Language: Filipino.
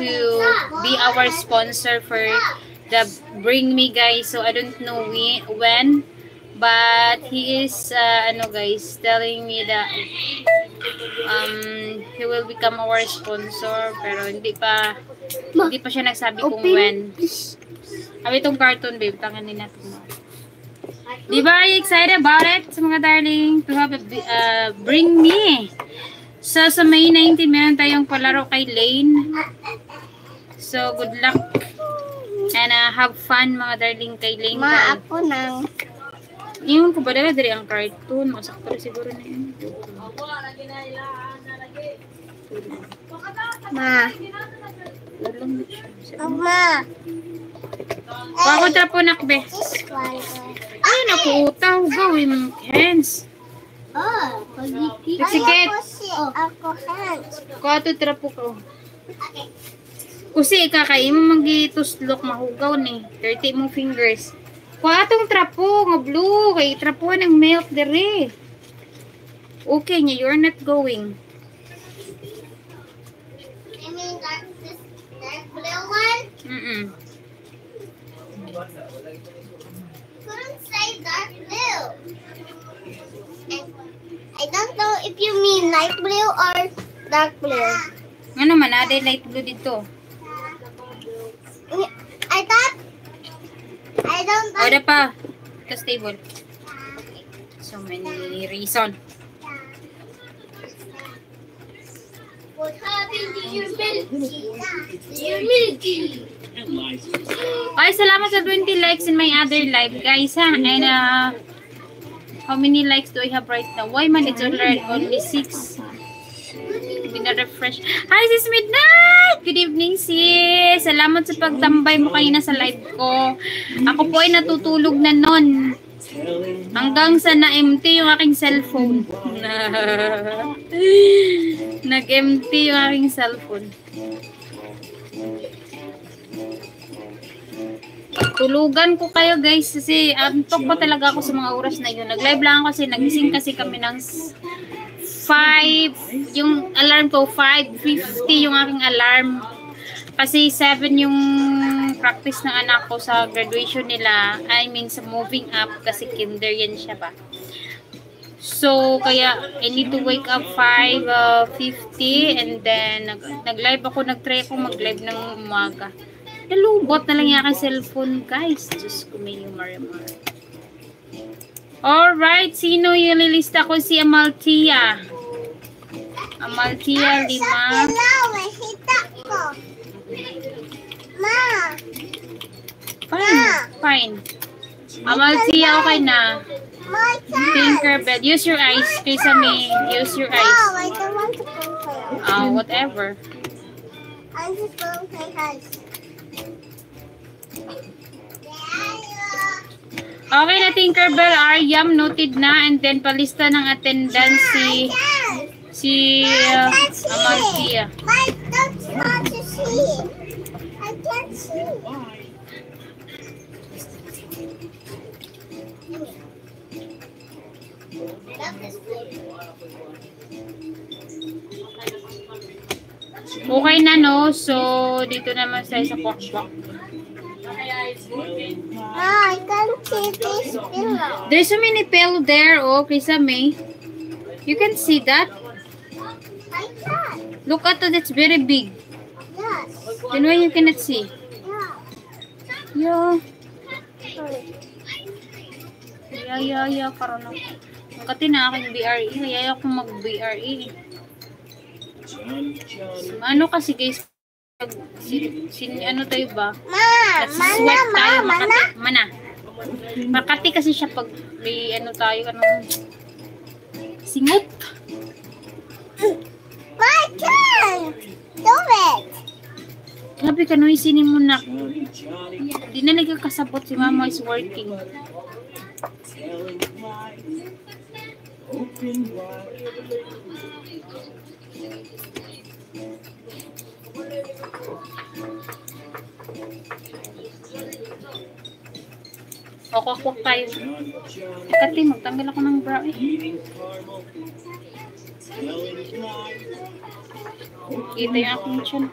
to be our sponsor for the Bring Me, guys. So I don't know when, but he is guys, telling me that he will become our sponsor, pero hindi pa siya nagsabi kung when. Abi itong cartoon, babe, tanganin natin mo. Di ba, are you excited about it, sa mga darling, to have a Bring Me? So sa May 19 meron tayong palaro kay Lane. So good luck and have fun, mga darling, kay Lane. Ma, ako nang yung ko ba dala dari ang cartoon, masakto siguro na yun. Ma. Ma. Ako trapo nakbe. Ay, nakuutaw. Gawin mong hands. Oh, sige. Ako hands. Kuha to trapo ko. Kasi kakain mo magituslok mahugaw ni. 30 mong fingers. Kuha tong trapo nga blue. Kay trapo ng milk dere. Okay niya, you're not going. I mean dark blue one? Couldn't say dark blue. I don't know if you mean light blue or dark blue. Ano man, ada light blue dito. I don't know. Ada pa. Ito stable. So many reason. What happened to your milky? Your milky. Ay, salamat sa 20 likes in my other live, guys, ha? And, how many likes do I have right now? Why man, it's already only 6. Bina-refresh. Hi, sis Midnight! Good evening, sis! Salamat sa pagtambay mo kanina sa live ko. Ako po ay natutulog na nun. Hanggang sa na-empty yung aking cellphone. Nag-empty yung aking cellphone. Tulugan ko kayo, guys, kasi antok pa talaga ako sa mga oras na yun. Nag-live lang ako kasi nagising kasi kami ng 5, yung alarm ko 5:50 yung aking alarm. Kasi 7 yung practice ng anak ko sa graduation nila. I mean sa moving up kasi kinder yan siya ba. So kaya I need to wake up 5:50 and then nag-live ako, nag-try ako mag-live ng umaga. Nalubot na lang yung aking cellphone, guys. Diyos ko, may humor-humor. Alright, sino yung lilista ko? Si Amaltia. Amaltia, 5. Ma. Fine. Amaltia, okay na. Tinkerbell. Use your eyes. Kisame, use your eyes. No, I don't want to play. Whatever. I'm just going to play hugs. Okay na, Tinkerbell. Aryam, noted na. And then, palista ng attendance si Amaltia. I don't want to see. I can't see. Okay na, no? So, dito naman sa kwak-kwak. I can't see this pillow. There's so many pillow there, Kisame. You can see that? I can't. Look at it, it's very big. Yes. Then why you cannot see? Yeah. Yeah. Karoon ako. Magkati na aking BRE. Kaya ako mag-BRE. Ano kasi guys, ano tayo ba? Mana. Makati kasi siya pag may ano tayo, singot. I can't do it. Grabe ka, noisinin mo na. Di na nagkakasabot si mama is working. O, kwakwak tayo. Kati, magtanggal ako ng bra eh. Kita yung aking chin.